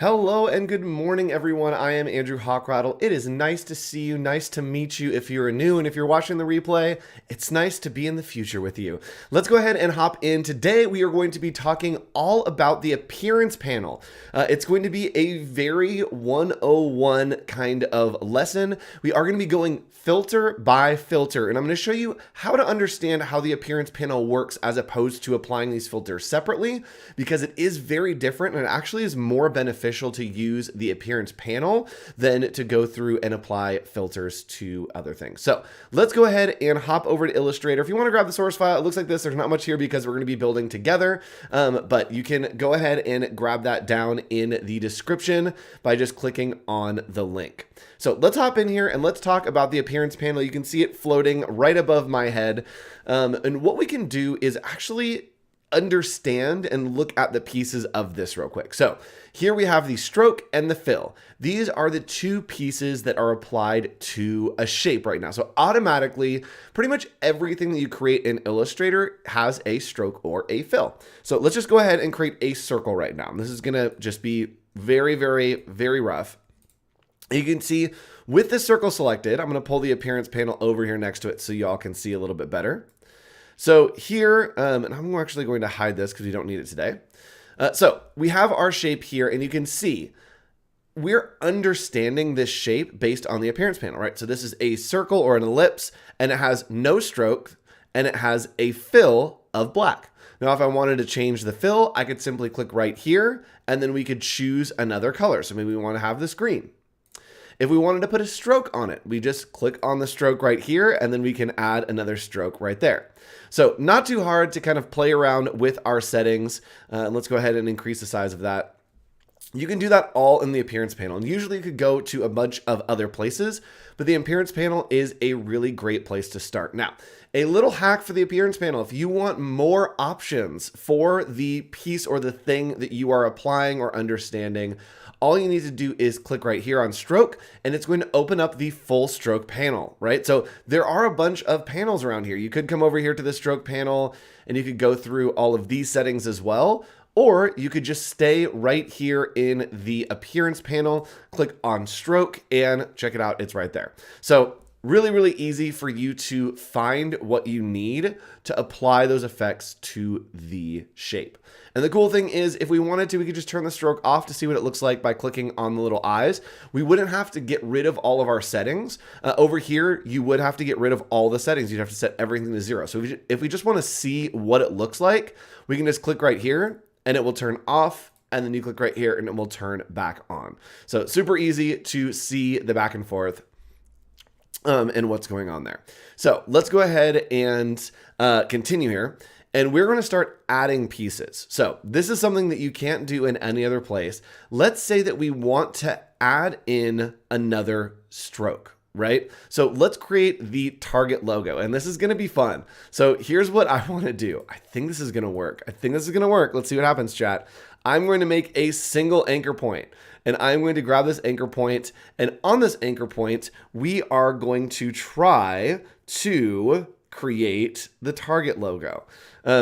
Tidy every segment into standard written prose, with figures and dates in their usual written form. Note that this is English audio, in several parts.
Hello and good morning, everyone. I am Andrew Hochradel. It is nice to see you, nice to meet you if you're new, and if you're watching the replay, it's nice to be in the future with you. Let's go ahead and hop in. Today, we are going to be talking all about the appearance panel. It's going to be a very 101 kind of lesson. We are going to be going filter by filter, and I'm going to show you how to understand how the appearance panel works as opposed to applying these filters separately, because it is very different and it actually is more beneficial to use the appearance panel than to go through and apply filters to other things. So let's go ahead and hop over to Illustrator. If you want to grab the source file, it looks like this. There's not much here because we're going to be building together, but you can go ahead and grab that down in the description by just clicking on the link. So let's hop in here and let's talk about the appearance panel. You can see it floating right above my head. And what we can do is actually understand and look at the pieces of this real quick. So here we have the stroke and the fill. These are the two pieces that are applied to a shape right now. So automatically, pretty much everything that you create in Illustrator has a stroke or a fill. So let's just go ahead and create a circle right now. This is gonna just be very, very, very rough. You can see with the circle selected, I'm gonna pull the appearance panel over here next to it so y'all can see a little bit better. So here, and I'm actually going to hide this because we don't need it today. So we have our shape here, and you can see we're understanding this shape based on the appearance panel, right? So this is a circle or an ellipse, and it has no stroke, and it has a fill of black. Now, if I wanted to change the fill, I could simply click right here, and then we could choose another color. So maybe we want to have this green. If we wanted to put a stroke on it, we just click on the stroke right here, and then we can add another stroke right there. So not too hard to kind of play around with our settings. Let's go ahead and increase the size of that. You can do that all in the appearance panel. And usually you could go to a bunch of other places, but the appearance panel is a really great place to start. Now, a little hack for the appearance panel: if you want more options for the piece or the thing that you are applying or understanding, all you need to do is click right here on stroke, and it's going to open up the full stroke panel, right? So there are a bunch of panels around here. You could come over here to the stroke panel and you could go through all of these settings as well, or you could just stay right here in the appearance panel, click on stroke, and check it out, it's right there. So really, really easy for you to find what you need to apply those effects to the shape. And the cool thing is, if we wanted to, we could just turn the stroke off to see what it looks like by clicking on the little eyes. We wouldn't have to get rid of all of our settings. Over here, you would have to get rid of all the settings. You'd have to set everything to 0. So if we just want to see what it looks like, we can just click right here and it will turn off. And then you click right here and it will turn back on. So super easy to see the back and forth and what's going on there. So let's go ahead and continue here. And we're going to start adding pieces. So this is something that you can't do in any other place. Let's say that we want to add in another stroke, right? So let's create the target logo, and this is going to be fun. So here's what I want to do. I think this is going to work. Let's see what happens, chat. I'm going to make a single anchor point, and I'm going to grab this anchor point, and on this anchor point, we are going to try to create the target logo.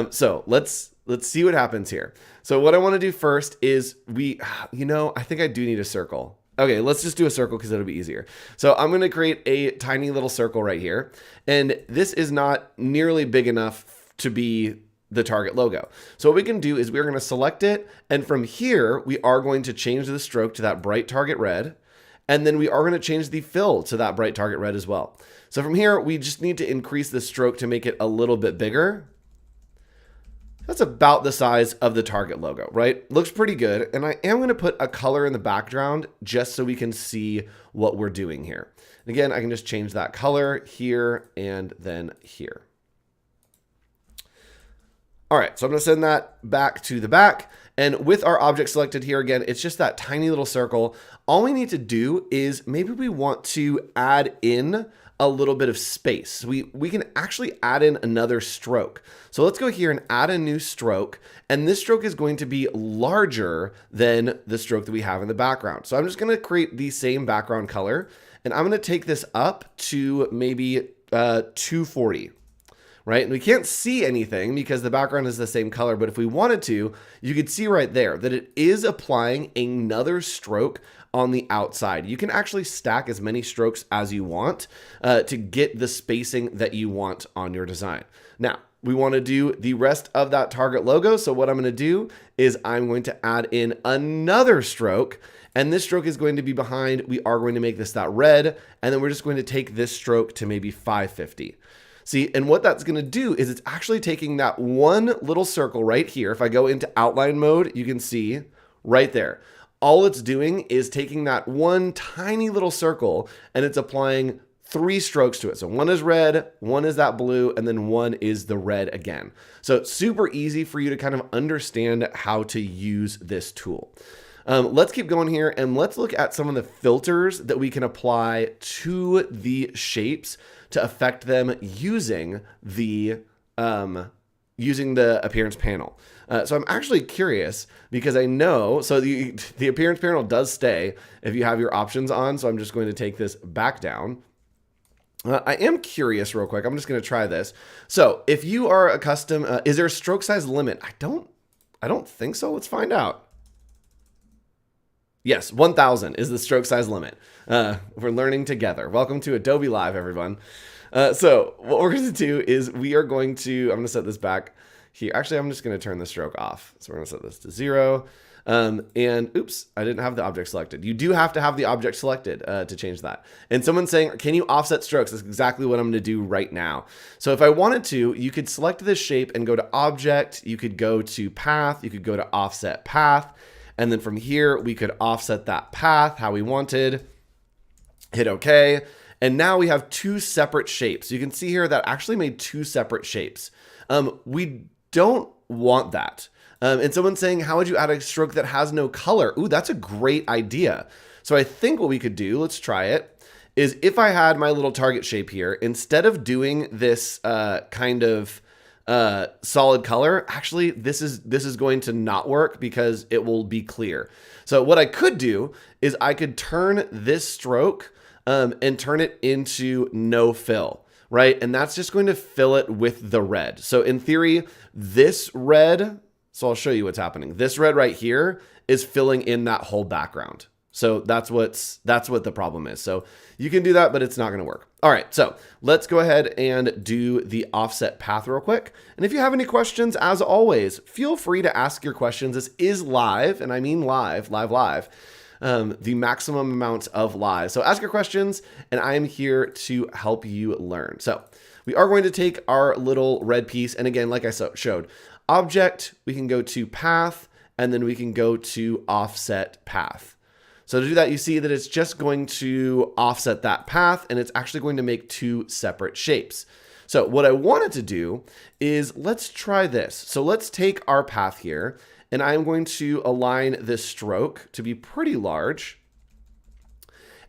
So let's see what happens here. So what I want to do first is I think I do need a circle. Okay, let's just do a circle because it'll be easier. So I'm going to create a tiny little circle right here. And this is not nearly big enough to be the target logo. So what we can do is we're going to select it. And from here, we are going to change the stroke to that bright target red. And then we are going to change the fill to that bright target red as well. So from here, we just need to increase the stroke to make it a little bit bigger. That's about the size of the target logo, right? Looks pretty good. And I am going to put a color in the background just so we can see what we're doing here. And again, I can just change that color here and then here. All right, so I'm going to send that back to the back. And with our object selected here again, it's just that tiny little circle. All we need to do is maybe we want to add in a little bit of space. We can actually add in another stroke. So let's go here and add a new stroke. And this stroke is going to be larger than the stroke that we have in the background. So I'm just going to create the same background color. And I'm going to take this up to maybe 240. right? And we can't see anything because the background is the same color, but if we wanted to, you could see right there that it is applying another stroke on the outside. You can actually stack as many strokes as you want to get the spacing that you want on your design. Now, we want to do the rest of that target logo. So what I'm going to do is I'm going to add in another stroke, and this stroke is going to be behind. We are going to make this that red, and then we're just going to take this stroke to maybe 550. See, and what that's going to do is it's actually taking that one little circle right here. If I go into outline mode, you can see right there. All it's doing is taking that one tiny little circle and it's applying 3 strokes to it. So one is red, one is that blue, and then one is the red again. So it's super easy for you to kind of understand how to use this tool. Let's keep going here and let's look at some of the filters that we can apply to the shapes to affect them using the appearance panel. So I'm actually curious because I know, so the appearance panel does stay if you have your options on. So I'm just going to take this back down. I am curious real quick. I'm just going to try this. So if you are a custom, is there a stroke size limit? I don't think so. Let's find out. Yes, 1000 is the stroke size limit. We're learning together. Welcome to Adobe Live, everyone. So what we're going to do is I'm going to set this back here. Actually, I'm just going to turn the stroke off. So we're going to set this to 0. And oops, I didn't have the object selected. You do have to have the object selected to change that. And someone's saying, can you offset strokes? That's exactly what I'm going to do right now. So if I wanted to, you could select this shape and go to object. You could go to path. You could go to offset path. And then from here, we could offset that path how we wanted. Hit OK. And now we have 2 separate shapes. You can see here that actually made 2 separate shapes. We don't want that. And someone's saying, how would you add a stroke that has no color? Ooh, that's a great idea. So I think what we could do, let's try it, is if I had my little target shape here, instead of doing this kind of solid color, actually, this is going to not work because it will be clear. So what I could do is I could turn this stroke and turn it into no fill, right? And that's just going to fill it with the red. So in theory, this red, so I'll show you what's happening. This red right here is filling in that whole background. So that's what the problem is. So you can do that, but it's not going to work. All right, so let's go ahead and do the offset path real quick. And if you have any questions, as always, feel free to ask your questions. This is live, and I mean live, the maximum amount of live. So ask your questions, and I am here to help you learn. So we are going to take our little red piece, and again, like I showed, object, we can go to path, and then we can go to offset path. So to do that, you see that it's just going to offset that path, and it's actually going to make 2 separate shapes. So what I wanted to do is let's try this. So let's take our path here, and I'm going to align this stroke to be pretty large.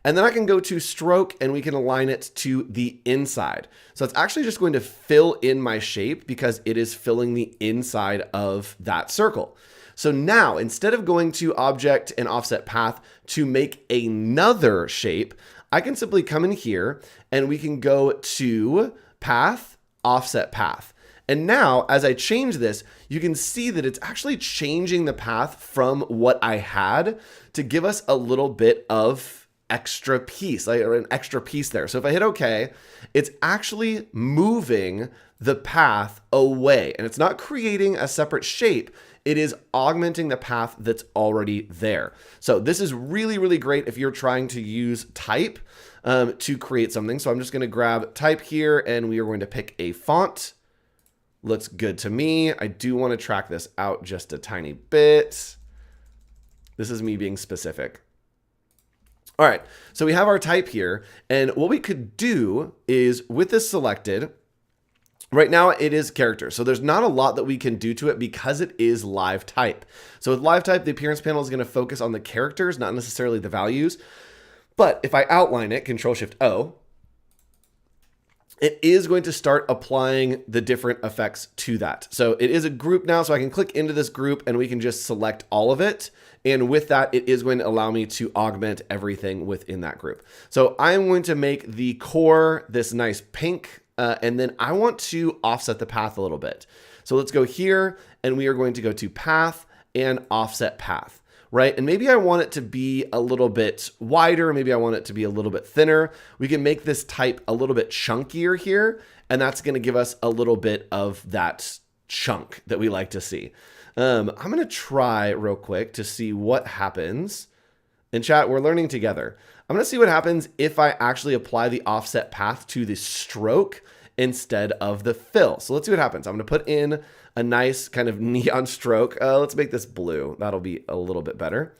And then I can go to stroke and we can align it to the inside. So it's actually just going to fill in my shape because it is filling the inside of that circle. So now instead of going to object and offset path to make another shape, I can simply come in here and we can go to path, offset path. And now as I change this, you can see that it's actually changing the path from what I had to give us a little bit of extra piece, like an extra piece there. So if I hit OK, it's actually moving the path away, and it's not creating a separate shape. It is augmenting the path that's already there. So this is really, really great if you're trying to use type to create something. So I'm just going to grab type here, and we are going to pick a font. Looks good to me. I do want to track this out just a tiny bit. This is me being specific. All right, so we have our type here, and what we could do is with this selected, right now it is character. So there's not a lot that we can do to it because it is live type. So with live type, the appearance panel is going to focus on the characters, not necessarily the values. But if I outline it, Control-Shift-O, it is going to start applying the different effects to that. So it is a group now, so I can click into this group and we can just select all of it. And with that, it is going to allow me to augment everything within that group. So I'm going to make the core this nice pink and then I want to offset the path a little bit. So let's go here, and we are going to go to path and offset path, right? And maybe I want it to be a little bit wider. Maybe I want it to be a little bit thinner. We can make this type a little bit chunkier here, and that's going to give us a little bit of that chunk that we like to see. I'm going to try real quick to see what happens. In chat, we're learning together. I'm going to see what happens if I actually apply the offset path to the stroke instead of the fill. So let's see what happens. I'm going to put in a nice kind of neon stroke. Let's make this blue. That'll be a little bit better.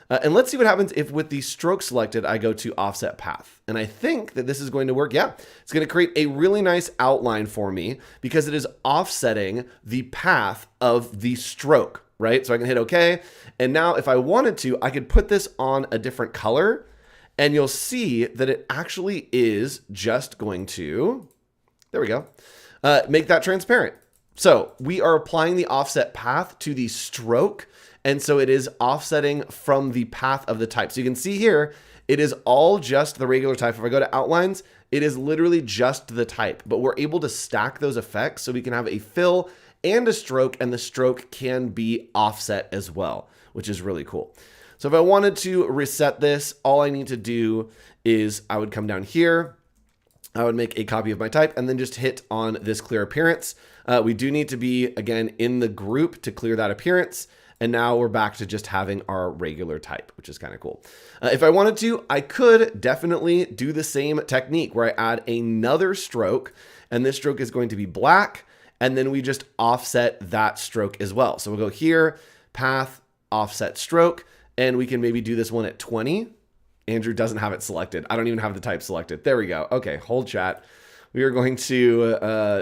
And let's see what happens if with the stroke selected, I go to offset path. And I think that this is going to work. Yeah, it's going to create a really nice outline for me because it is offsetting the path of the stroke, right? So I can hit OK. And now if I wanted to, I could put this on a different color and you'll see that it actually is just going to, there we go, make that transparent. So we are applying the offset path to the stroke. And so it is offsetting from the path of the type. So you can see here, it is all just the regular type. If I go to outlines, it is literally just the type, but we're able to stack those effects so we can have a fill and a stroke, and the stroke can be offset as well, which is really cool. So if I wanted to reset this, all I need to do is I would come down here, I would make a copy of my type and then just hit on this clear appearance. We do need to be, again, in the group to clear that appearance. And now we're back to just having our regular type, which is kind of cool. If I wanted to, I could definitely do the same technique where I add another stroke, and this stroke is going to be black, and then we just offset that stroke as well. So we'll go here, path, offset stroke, and we can maybe do this one at 20. Andrew doesn't have it selected. I don't even have the type selected. There we go. Okay, hold chat. We are going to,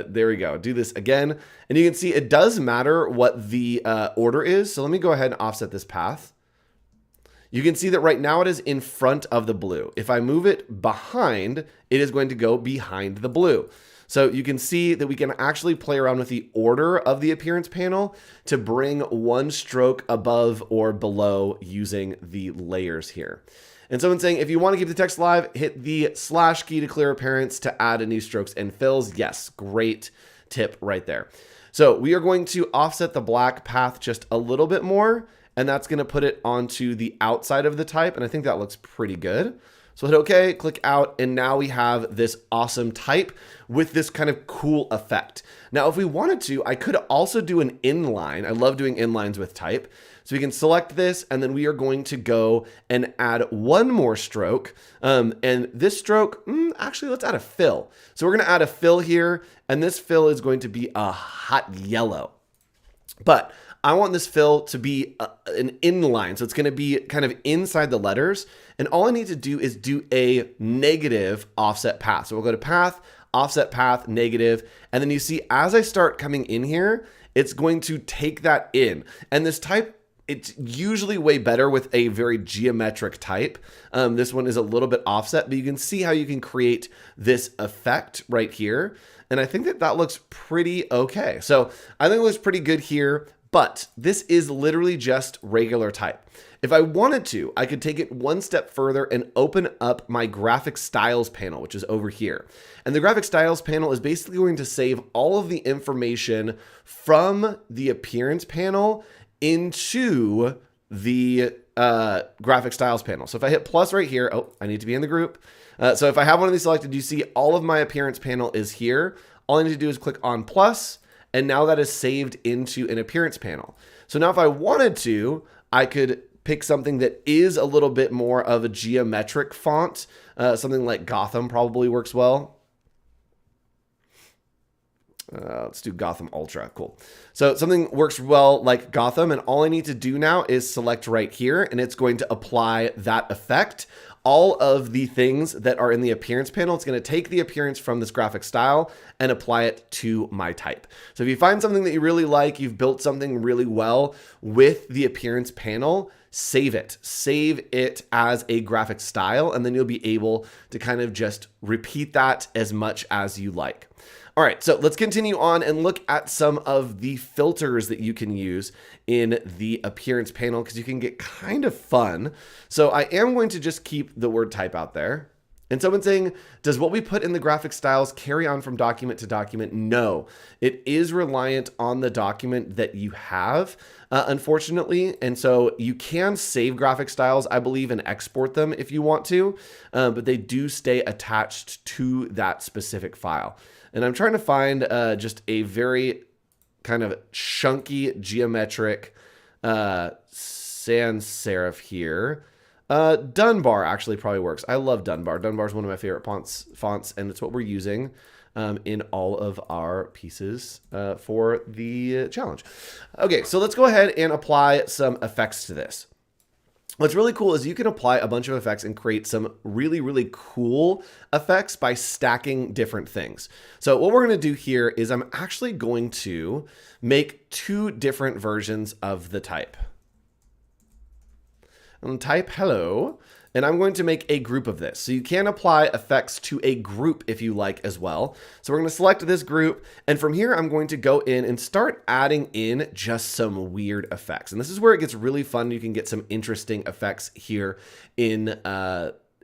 there we go, do this again. And you can see it does matter what the order is. So let me go ahead and offset this path. You can see that right now it is in front of the blue. If I move it behind, it is going to go behind the blue. So you can see that we can actually play around with the order of the appearance panel to bring one stroke above or below using the layers here. And someone's saying, if you want to keep the text live, hit the / key to clear appearance to add a new strokes and fills. Yes, great tip right there. So we are going to offset the black path just a little bit more, and that's going to put it onto the outside of the type. And I think that looks pretty good. So hit OK, click out, and now we have this awesome type with this kind of cool effect. Now, if we wanted to, I could also do an inline. I love doing inlines with type. So we can select this, and then we are going to go and add one more stroke. And this stroke, actually, let's add a fill. So we're going to add a fill here, and this fill is going to be a hot yellow. But I want this fill to be an inline. So it's going to be kind of inside the letters. And all I need to do is do a negative offset path. So we'll go to path, offset path, negative. And then you see, as I start coming in here, it's going to take that in. And this type, it's usually way better with a very geometric type. This one is a little bit offset, but you can see how you can create this effect right here. And I think that that looks pretty okay. So I think it looks pretty good here, but this is literally just regular type. If I wanted to, I could take it one step further and open up my graphic styles panel, which is over here. And the graphic styles panel is basically going to save all of the information from the appearance panel into the graphic styles panel. So if I hit plus right here, oh, I need to be in the group. So if I have one of these selected, you see all of my appearance panel is here. All I need to do is click on plus, and now that is saved into an appearance panel. So now if I wanted to, I could pick something that is a little bit more of a geometric font. Something like Gotham probably works well. Let's do Gotham Ultra. Cool. So something works well like Gotham, and all I need to do now is select right here, and it's going to apply that effect. All of the things that are in the appearance panel, it's going to take the appearance from this graphic style and apply it to my type. So if you find something that you really like, you've built something really well with the appearance panel, save it. Save it as a graphic style, and then you'll be able to kind of just repeat that as much as you like. All right, so let's continue on and look at some of the filters that you can use in the appearance panel because you can get kind of fun. So I am going to just keep the word type out there. And someone's saying, does what we put in the graphic styles carry on from document to document? No, it is reliant on the document that you have, unfortunately. And so you can save graphic styles, I believe, and export them if you want to, but they do stay attached to that specific file. And I'm trying to find just a very kind of chunky geometric sans serif here. Dunbar actually probably works. I love Dunbar. Dunbar is one of my favorite fonts, and it's what we're using in all of our pieces for the challenge. Okay, so let's go ahead and apply some effects to this. What's really cool is you can apply a bunch of effects and create some really, really cool effects by stacking different things. So what we're going to do here is I'm actually going to make two different versions of the type. And type hello, and I'm going to make a group of this. So you can apply effects to a group if you like as well. So we're going to select this group, and from here I'm going to go in and start adding in just some weird effects. And this is where it gets really fun. You can get some interesting effects here in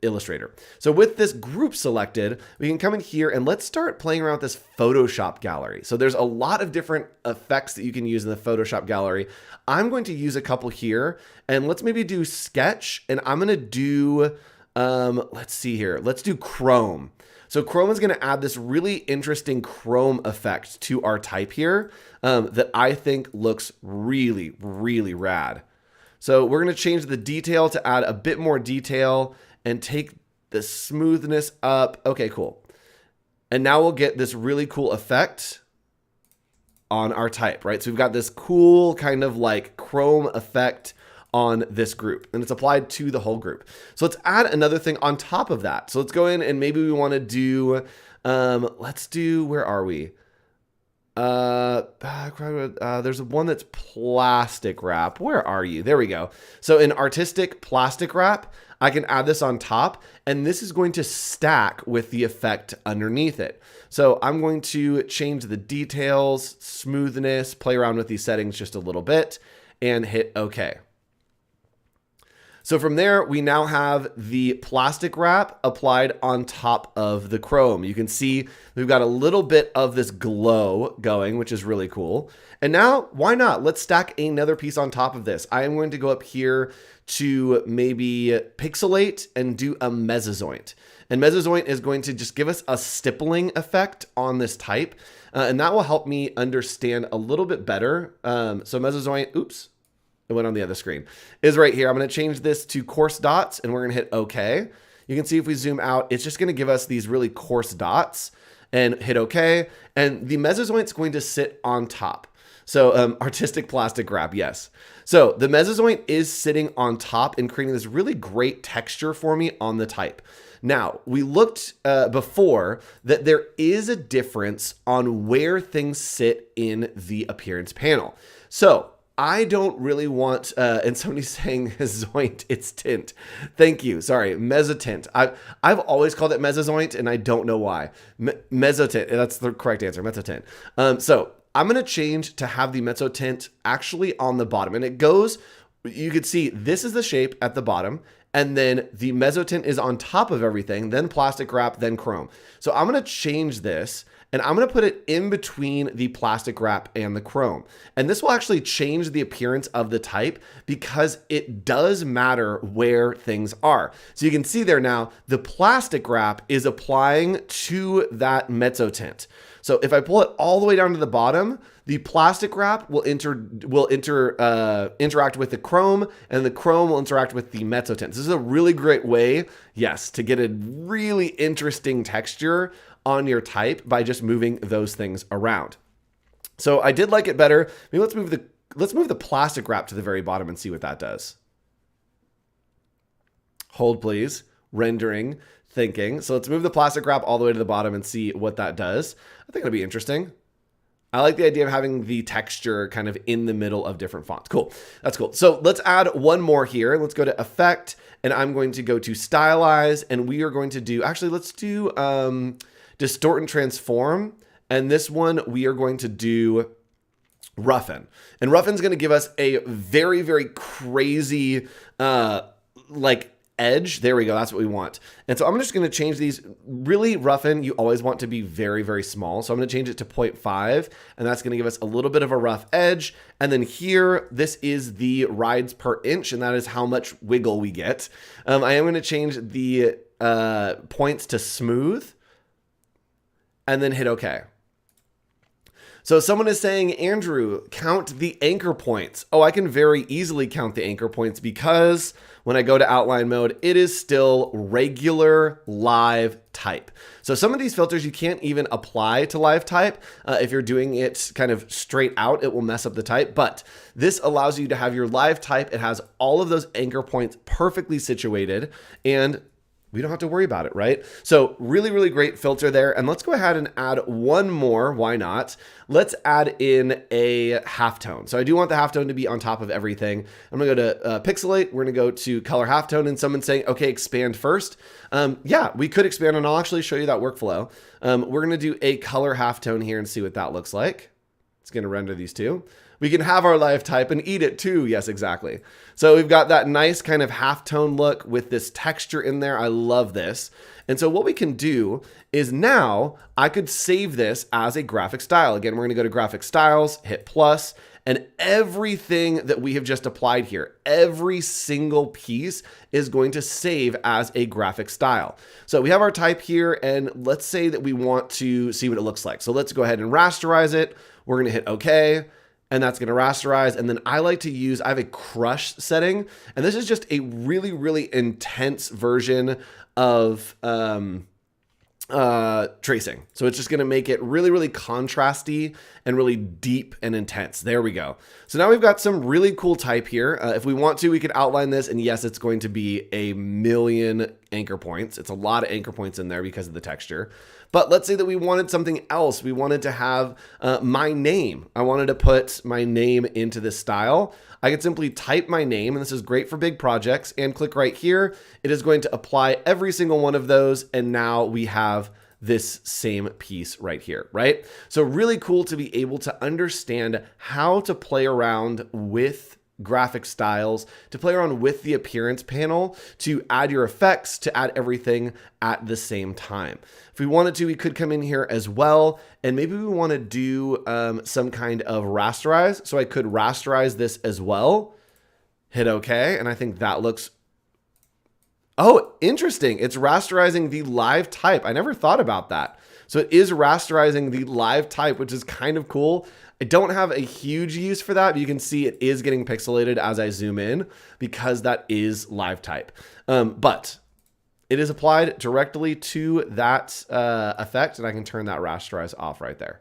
Illustrator. So with this group selected, we can come in here and let's start playing around with this Photoshop gallery. So there's a lot of different effects that you can use in the Photoshop gallery. I'm going to use a couple here, and let's maybe do sketch, and I'm going to do, let's see here. Let's do chrome. So chrome is going to add this really interesting chrome effect to our type here that I think looks really, really rad. So we're going to change the detail to add a bit more detail and take the smoothness up. Okay, cool. And now we'll get this really cool effect on our type, right? So we've got this cool kind of like chrome effect on this group, and it's applied to the whole group. So let's add another thing on top of that. So let's go in and maybe we want to do, let's do, where are we? There's one that's plastic wrap. Where are you? There we go. So in artistic plastic wrap, I can add this on top, and this is going to stack with the effect underneath it. So I'm going to change the details, smoothness, play around with these settings just a little bit, and hit OK. So from there, we now have the plastic wrap applied on top of the chrome. You can see we've got a little bit of this glow going, which is really cool. And now, why not? Let's stack another piece on top of this. I am going to go up here to maybe pixelate and do a mesozoint. And mesozoint is going to just give us a stippling effect on this type. And that will help me understand a little bit better. So mesozoint, oops. It went on the other screen, is right here. I'm going to change this to coarse dots, and we're going to hit OK. You can see if we zoom out, it's just going to give us these really coarse dots, and hit OK. And the mesozoint is going to sit on top. So artistic plastic wrap, yes. So the mesozoint is sitting on top and creating this really great texture for me on the type. Now, we looked before that there is a difference on where things sit in the appearance panel. So I don't really want, and somebody's saying zoint, it's tint. Thank you. Sorry, mesotint. I've always called it mesozoint, and I don't know why. Mesotint, that's the correct answer, mesotint. So I'm going to change to have the mesotint actually on the bottom. And it goes, you could see this is the shape at the bottom, and then the mesotint is on top of everything, then plastic wrap, then chrome. So I'm going to change this, and I'm going to put it in between the plastic wrap and the chrome. And this will actually change the appearance of the type because it does matter where things are. So you can see there now, the plastic wrap is applying to that mezzotint. So if I pull it all the way down to the bottom, the plastic wrap will interact with the chrome, and the chrome will interact with the mezzotint. This is a really great way, yes, to get a really interesting texture on your type by just moving those things around. So I did like it better. Maybe let's move the plastic wrap to the very bottom and see what that does. Hold please, rendering, thinking. So let's move the plastic wrap all the way to the bottom and see what that does. I think it'll be interesting. I like the idea of having the texture kind of in the middle of different fonts. Cool. That's cool. So let's add one more here. Let's go to Effect, and I'm going to go to Stylize, and we are going to do, actually, let's do Distort and Transform. And this one, we are going to do Roughen. And Roughen's going to give us a very, very crazy, like edge. There we go. That's what we want. And so I'm just going to change these really roughen. You always want to be very, very small. So I'm going to change it to 0.5, and that's going to give us a little bit of a rough edge. And then here, this is the rides per inch, and that is how much wiggle we get. I am going to change the points to smooth and then hit OK. So someone is saying, Andrew, count the anchor points. Oh, I can very easily count the anchor points because when I go to outline mode, it is still regular live type. So some of these filters you can't even apply to live type. If you're doing it kind of straight out, it will mess up the type. But this allows you to have your live type. It has all of those anchor points perfectly situated, and we don't have to worry about it, right? So really, really great filter there. And let's go ahead and add one more. Why not? Let's add in a halftone. So I do want the halftone to be on top of everything. I'm gonna go to pixelate. We're gonna go to color halftone, and someone's saying, okay, expand first. Yeah, we could expand, and I'll actually show you that workflow. We're gonna do a color halftone here and see what that looks like. It's gonna render these two. We can have our live type and eat it too. Yes, exactly. So we've got that nice kind of halftone look with this texture in there. I love this. And so what we can do is now I could save this as a graphic style. Again, we're going to go to graphic styles, hit plus, and everything that we have just applied here, every single piece is going to save as a graphic style. So we have our type here, and let's say that we want to see what it looks like. So let's go ahead and rasterize it. We're going to hit OK. And that's going to rasterize. And then I like to use, I have a crush setting. And this is just a really, really intense version of tracing. So it's just going to make it really, really contrasty and really deep and intense. There we go. So now we've got some really cool type here. If we want to, we could outline this. And yes, it's going to be a million anchor points. It's a lot of anchor points in there because of the texture. But let's say that we wanted something else. We wanted to have my name. I wanted to put my name into this style. I could simply type my name, and this is great for big projects, and click right here. It is going to apply every single one of those, and now we have this same piece right here, right? So really cool to be able to understand how to play around with graphic styles, to play around with the appearance panel, to add your effects, to add everything at the same time. If we wanted to, we could come in here as well, and maybe we want to do some kind of rasterize. So I could rasterize this as well, hit OK, and I think that looks, oh, interesting. It's rasterizing the live type. I never thought about that. So it is rasterizing the live type, which is kind of cool. I don't have a huge use for that, but you can see it is getting pixelated as I zoom in because that is live type. But it is applied directly to that effect, and I can turn that rasterize off right there.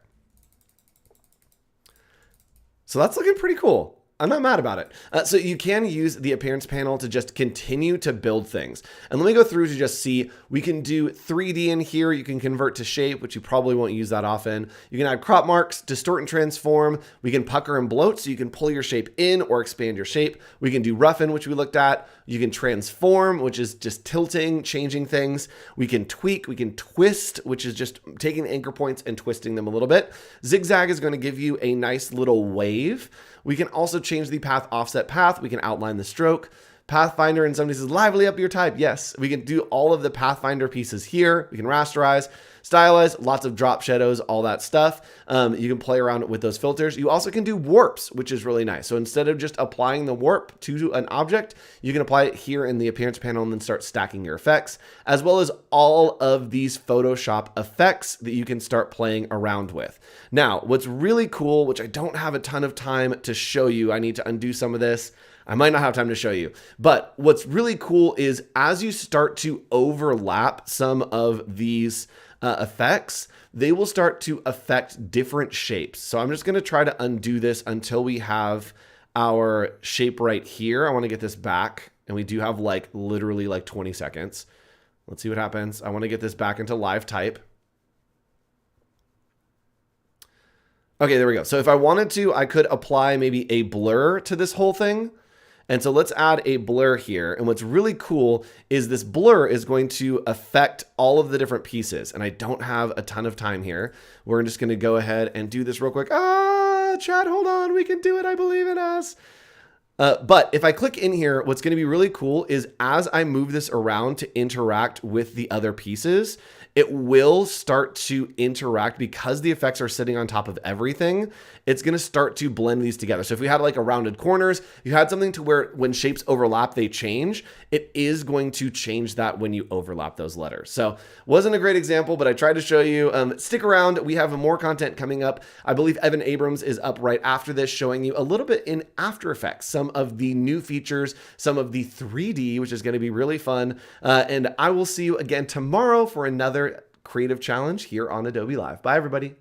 So that's looking pretty cool. I'm not mad about it. So you can use the appearance panel to just continue to build things. And let me go through to just see, we can do 3D in here. You can convert to shape, which you probably won't use that often. You can add crop marks, distort and transform. We can pucker and bloat, so you can pull your shape in or expand your shape. We can do roughen, which we looked at. You can transform, which is just tilting, changing things. We can tweak, we can twist, which is just taking the anchor points and twisting them a little bit. Zigzag is going to give you a nice little wave. We can also change the path offset path. We can outline the stroke. Pathfinder, and somebody says, lively up your type. Yes, we can do all of the Pathfinder pieces here. We can rasterize, stylize, lots of drop shadows, all that stuff. You can play around with those filters. You also can do warps, which is really nice. So instead of just applying the warp to an object, you can apply it here in the appearance panel and then start stacking your effects, as well as all of these Photoshop effects that you can start playing around with. Now, what's really cool, which I don't have a ton of time to show you, I need to undo some of this. I might not have time to show you, but what's really cool is as you start to overlap some of these effects, they will start to affect different shapes. So I'm just going to try to undo this until we have our shape right here. I want to get this back, and we do have like literally like 20 seconds. Let's see what happens. I want to get this back into live type. Okay, there we go. So if I wanted to, I could apply maybe a blur to this whole thing. And so let's add a blur here. And what's really cool is this blur is going to affect all of the different pieces. And I don't have a ton of time here. We're just going to go ahead and do this real quick. Chat, hold on. We can do it. I believe in us. But if I click in here, what's going to be really cool is as I move this around to interact with the other pieces, it will start to interact because the effects are sitting on top of everything. It's going to start to blend these together. So if we had like a rounded corners, you had something to where when shapes overlap, they change. It is going to change that when you overlap those letters. So wasn't a great example, but I tried to show you. Stick around. We have more content coming up. I believe Evan Abrams is up right after this, showing you a little bit in After Effects, some of the new features, some of the 3D, which is going to be really fun. And I will see you again tomorrow for another creative challenge here on Adobe Live. Bye, everybody.